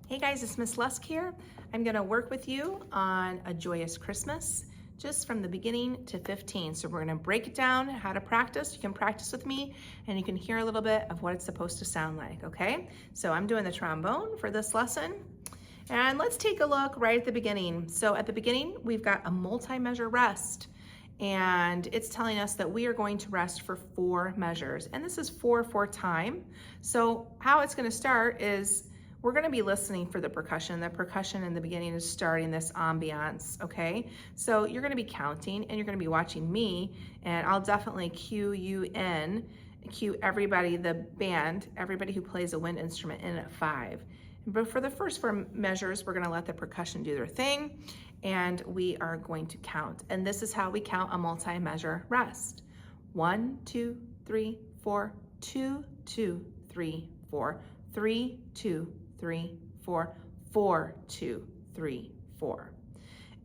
Hey guys, it's Miss Lusk here. I'm gonna work with you on A Joyous Christmas, just from the beginning to 15. So we're gonna break it down, how to practice. You can practice with me and you can hear a little bit of what it's supposed to sound like, okay? So I'm doing the trombone for this lesson. And let's take a look right at the beginning. So at the beginning, we've got a multi-measure rest. And it's telling us that we are going to rest for 4 measures. And this is 4/4 time. So how it's gonna start is we're gonna be listening for the percussion. The percussion in the beginning is starting this ambiance, okay? So you're gonna be counting and you're gonna be watching me, and I'll definitely cue you in, cue everybody, the band, everybody who plays a wind instrument in at 5. But for the first 4 measures, we're gonna let the percussion do their thing, and we are going to count. And this is how we count a multi-measure rest. 1, 2, 3, 4, 2, 2, 3, 4, 3, 2, 3, 4, 4, 2, 3, 4.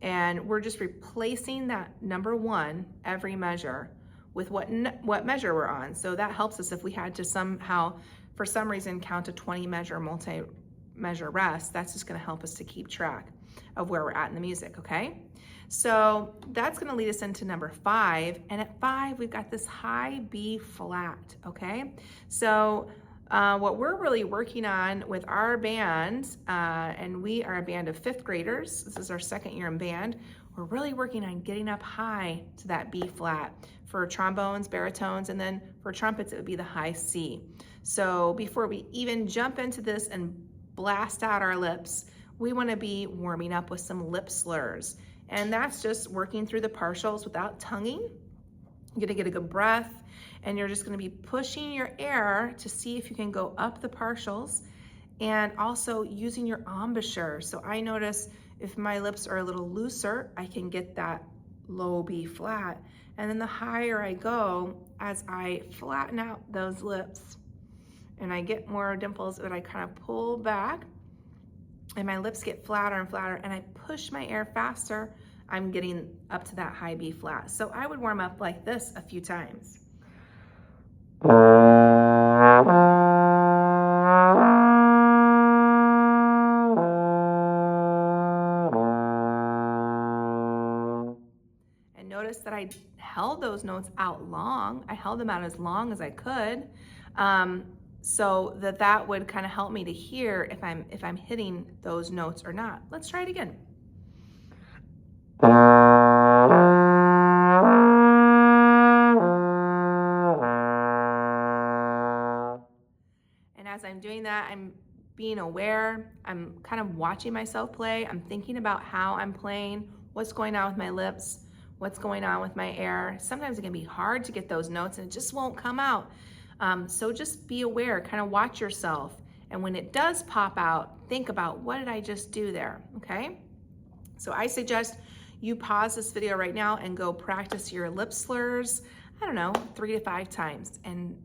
And we're just replacing that number 1 every measure with what measure we're on. So that helps us if we had to somehow, for some reason, count a 20 measure multi-measure rest. That's just gonna help us to keep track of where we're at in the music, okay? So that's gonna lead us into number 5. And at 5, we've got this high B flat, okay? So what we're really working on with our band, and we are a band of 5th graders, this is our 2nd year in band, we're really working on getting up high to that B flat for trombones, baritones, and then for trumpets, it would be the high C. So before we even jump into this and blast out our lips, we wanna be warming up with some lip slurs. And that's just working through the partials without tonguing. You're gonna get a good breath, and you're just gonna be pushing your air to see if you can go up the partials, and also using your embouchure. So I notice if my lips are a little looser, I can get that low B flat. And then the higher I go, as I flatten out those lips, and I get more dimples, but I kind of pull back, and my lips get flatter and flatter, and I push my air faster, I'm getting up to that high B flat. So I would warm up like this a few times. And notice that I held those notes out long. I held them out as long as I could. So that would kind of help me to hear if I'm hitting those notes or not. Let's try it again. And as I'm doing that, I'm being aware, I'm kind of watching myself play. I'm thinking about how I'm playing, what's going on with my lips, what's going on with my air. Sometimes it can be hard to get those notes and it just won't come out. So just be aware, kind of watch yourself. And when it does pop out, think about, what did I just do there, okay? So I suggest you pause this video right now and go practice your lip slurs, I don't know, 3 to 5 times, and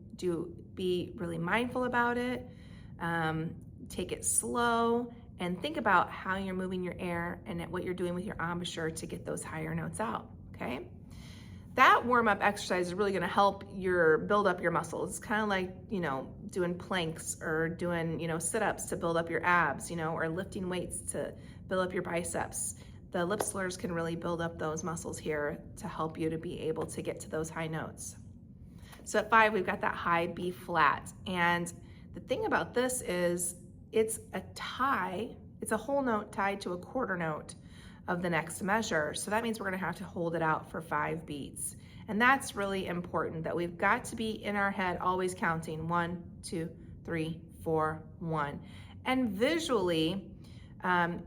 be really mindful about it. Take it slow and think about how you're moving your air and what you're doing with your embouchure to get those higher notes out, okay? That warm-up exercise is really gonna help build up your muscles. It's kind of like, doing planks or doing, sit-ups to build up your abs, or lifting weights to build up your biceps. The lip slurs can really build up those muscles here to help you to be able to get to those high notes. So at 5, we've got that high B flat. And the thing about this is it's a tie, it's a whole note tied to a quarter note of the next measure. So that means we're gonna have to hold it out for 5 beats. And that's really important, that we've got to be in our head always counting 1, 2, 3, 4, 1. And visually,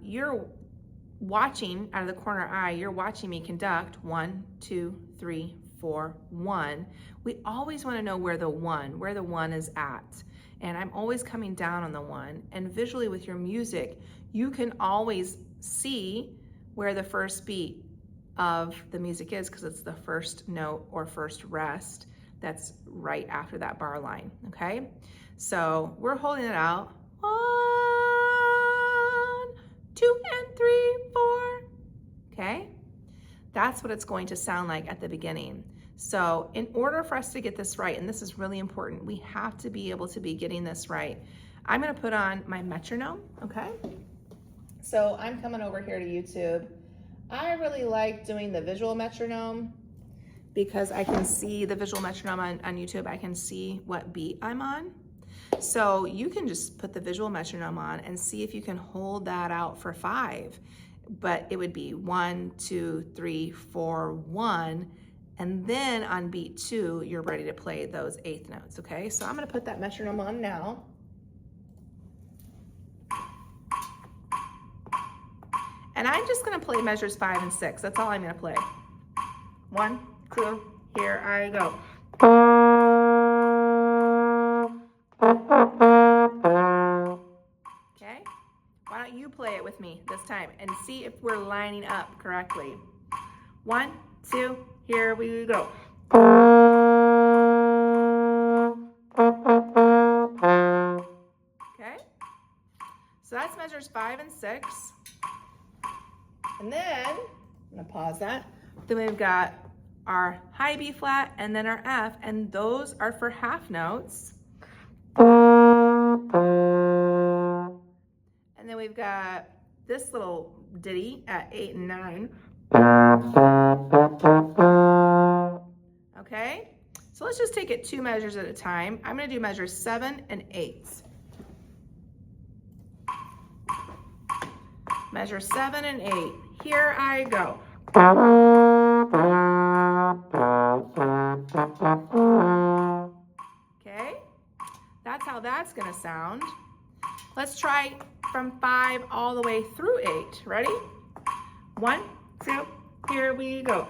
you're watching out of the corner eye, you're watching me conduct 1, 2, 3, 4, 1. We always wanna know where the one is at. And I'm always coming down on the 1. And visually with your music, you can always see where the first beat of the music is, because it's the first note or first rest that's right after that bar line, okay? So we're holding it out. 1, 2, and 3, 4, okay? That's what it's going to sound like at the beginning. So in order for us to get this right, and this is really important, we have to be able to be getting this right. I'm gonna put on my metronome, okay? So I'm coming over here to YouTube. I really like doing the visual metronome because I can see the visual metronome on YouTube. I can see what beat I'm on. So you can just put the visual metronome on and see if you can hold that out for 5. But it would be 1, 2, 3, 4, 1. And then on beat 2, you're ready to play those 8th notes, okay? So I'm gonna put that metronome on now. And I'm just gonna play measures 5 and 6. That's all I'm gonna play. 1, 2, here I go. Okay, why don't you play it with me this time and see if we're lining up correctly. 1, 2, here we go. Okay, so that's measures 5 and 6. And then, I'm gonna pause that. Then we've got our high B flat and then our F, and those are for half notes. And then we've got this little ditty at 8 and 9. Okay, so let's just take it 2 measures at a time. I'm gonna do measures 7 and 8. Measure 7 and 8. Here I go. Okay, that's how that's gonna sound. Let's try from 5 all the way through 8. Ready? 1, 2, here we go.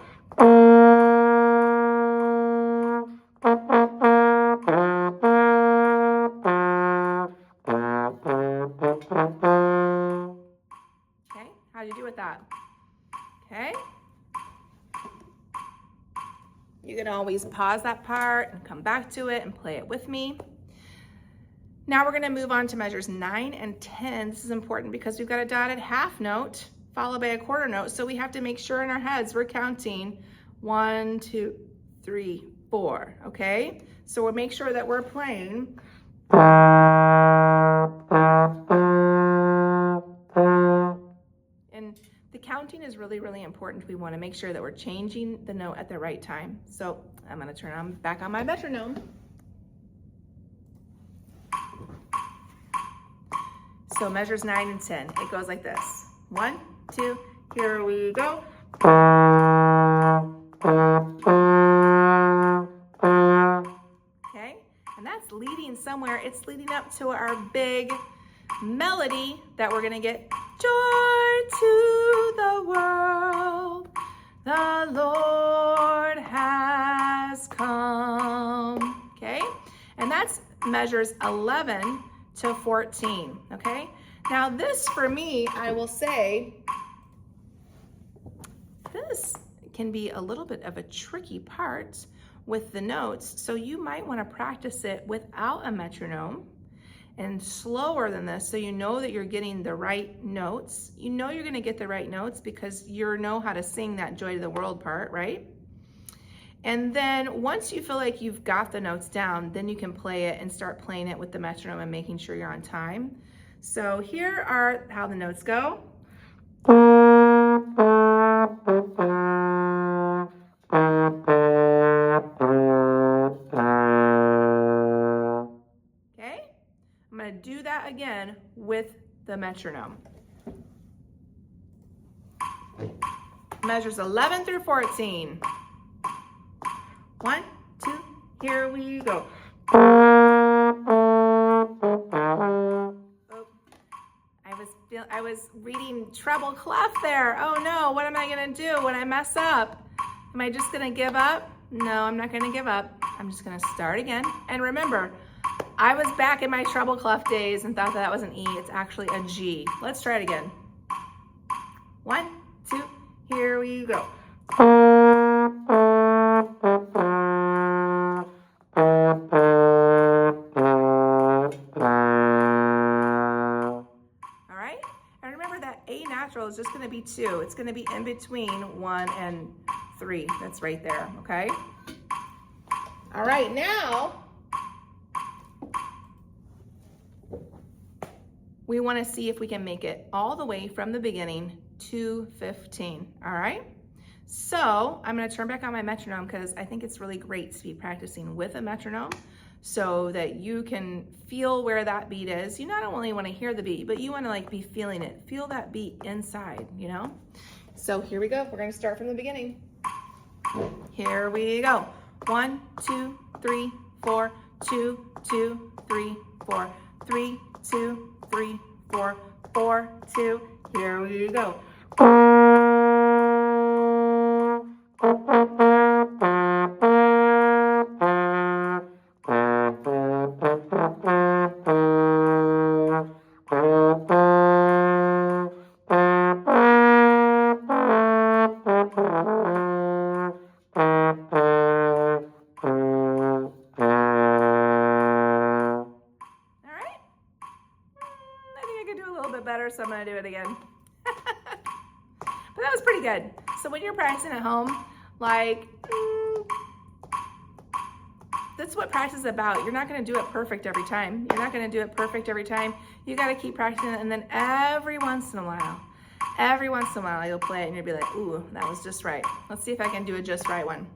Okay, how'd you do with that? Okay. You can always pause that part and come back to it and play it with me. Now we're gonna move on to measures 9 and 10. This is important because we've got a dotted half note followed by a quarter note. So we have to make sure in our heads we're counting 1, 2, 3, 4, okay? So we'll make sure that we're playing. And the counting is really, really important. We wanna make sure that we're changing the note at the right time. So I'm gonna turn on back on my metronome. So measures 9 and 10, it goes like this. 1, 2, here we go. Okay, and that's leading somewhere. It's leading up to our big melody that we're gonna get. Joy to the world, the Lord has come. Okay, and that's measures 11 to 14, okay? Now this, for me, I will say, this can be a little bit of a tricky part with the notes, so you might wanna practice it without a metronome and slower than this, so you know that you're getting the right notes. You know you're gonna get the right notes because you know how to sing that Joy to the World part, right? And then once you feel like you've got the notes down, then you can play it and start playing it with the metronome and making sure you're on time. So here are how the notes go. Okay, I'm gonna do that again with the metronome. Measures 11 through 14. 1, 2, here we go. Oh, I was reading treble clef there. Oh no, what am I gonna do when I mess up? Am I just gonna give up? No, I'm not gonna give up. I'm just gonna start again. And remember, I was back in my treble clef days and thought that was an E. It's actually a G. Let's try it again. 1, 2, here we go. Is just going to be 2. It's going to be in between 1 and 3. That's right there, okay? All right, now We want to see if we can make it all the way from the beginning to 15, all right? So I'm going to turn back on my metronome because I think it's really great to be practicing with a metronome so that you can feel where that beat is. You not only want to hear the beat, but you want to like be feeling it. Feel that beat inside, you know? So here we go. We're going to start from the beginning. Here we go. 1, 2, 3, 4, 2, 2, 3, 4, 3, 2, 3, 4, 4, 2. Here we go. Better, so I'm gonna do it again. But that was pretty good. So when you're practicing at home, like, that's what practice is about. You're not gonna do it perfect every time. You're not gonna do it perfect every time. You gotta keep practicing it, and then every once in a while, you'll play it and you'll be like, ooh, that was just right. Let's see if I can do a just right one.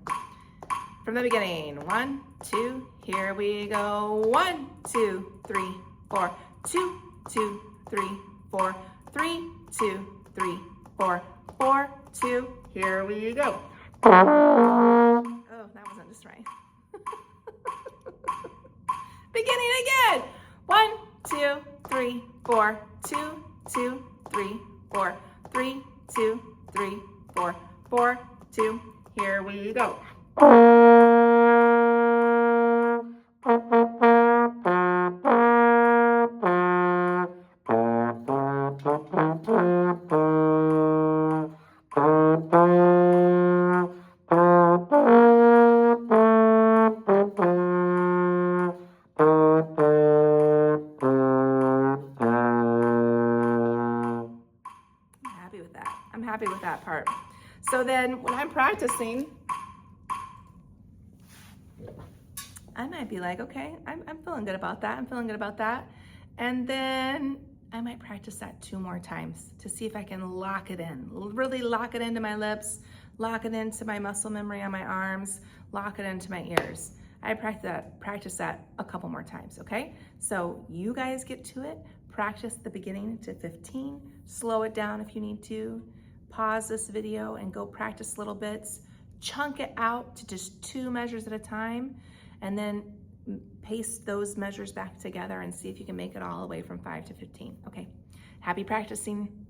From the beginning, 1, 2, here we go. 1, 2, 3, 4, 2, 2, 3, 4, 3, 2, 3, 4, 4, 2, here we go. Oh, that wasn't just right. Beginning again. 1, 2, 3, 4, 2, 2, 3, 4, 3, 2, 3, 4, 4, 2, here we go. I'm happy with that part. So then when I'm practicing, I might be like, okay, I'm feeling good about that. I'm feeling good about that. And then I might practice that 2 more times to see if I can lock it in, really lock it into my lips, lock it into my muscle memory on my arms, lock it into my ears. I practice that a couple more times, okay? So you guys get to it. Practice the beginning to 15. Slow it down if you need to. Pause this video and go practice little bits. Chunk it out to just 2 measures at a time, and then paste those measures back together and see if you can make it all the way from 5 to 15. Okay, happy practicing.